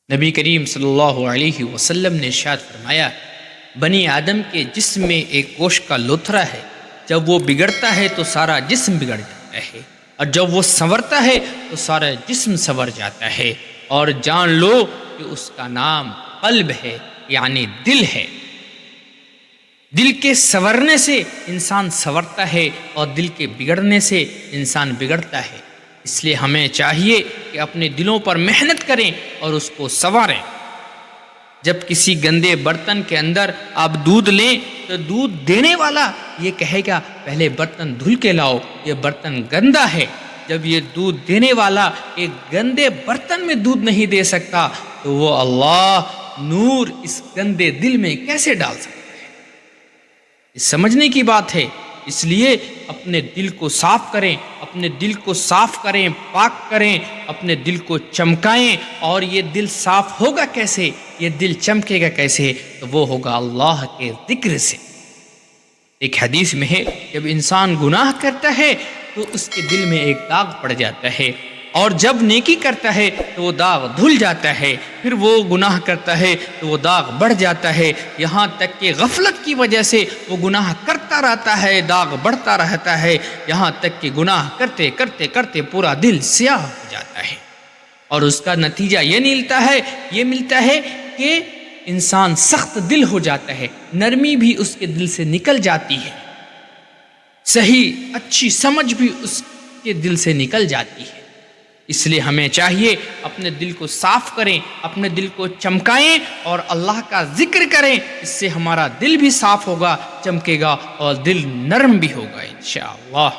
نبی کریم صلی اللہ علیہ وسلم نے ارشاد فرمایا، بنی آدم کے جسم میں ایک گوشت کا لوتھڑا ہے، جب وہ بگڑتا ہے تو سارا جسم بگڑ جاتا ہے، اور جب وہ سنورتا ہے تو سارا جسم سنور جاتا ہے، اور جان لو کہ اس کا نام قلب ہے، یعنی دل ہے۔ دل کے سنورنے سے انسان سنورتا ہے اور دل کے بگڑنے سے انسان بگڑتا ہے۔ اس لیے ہمیں چاہیے کہ اپنے دلوں پر محنت کریں اور اس کو سنواریں۔ جب کسی گندے برتن کے اندر آپ دودھ لیں تو دودھ دینے والا یہ کہے گا پہلے برتن دھل کے لاؤ، یہ برتن گندا ہے۔ جب یہ دودھ دینے والا ایک گندے برتن میں دودھ نہیں دے سکتا تو وہ اللہ نور اس گندے دل میں کیسے ڈال سکتا ہے؟ یہ سمجھنے کی بات ہے۔ اس لیے اپنے دل کو صاف کریں، اپنے دل کو صاف کریں، پاک کریں، اپنے دل کو چمکائیں۔ اور یہ دل صاف ہوگا کیسے، یہ دل چمکے گا کیسے؟ تو وہ ہوگا اللہ کے ذکر سے۔ ایک حدیث میں ہے، جب انسان گناہ کرتا ہے تو اس کے دل میں ایک داغ پڑ جاتا ہے، اور جب نیکی کرتا ہے تو وہ داغ دھل جاتا ہے، پھر وہ گناہ کرتا ہے تو وہ داغ بڑھ جاتا ہے، یہاں تک کہ غفلت کی وجہ سے وہ گناہ کرتا رہتا ہے، داغ بڑھتا رہتا ہے، یہاں تک کہ گناہ کرتے کرتے کرتے پورا دل سیاہ ہو جاتا ہے۔ اور اس کا نتیجہ یہ ملتا ہے کہ انسان سخت دل ہو جاتا ہے، نرمی بھی اس کے دل سے نکل جاتی ہے، صحیح اچھی سمجھ بھی اس کے دل سے نکل جاتی ہے۔ اس لیے ہمیں چاہیے اپنے دل کو صاف کریں، اپنے دل کو چمکائیں اور اللہ کا ذکر کریں۔ اس سے ہمارا دل بھی صاف ہوگا، چمکے گا، اور دل نرم بھی ہوگا انشاءاللہ۔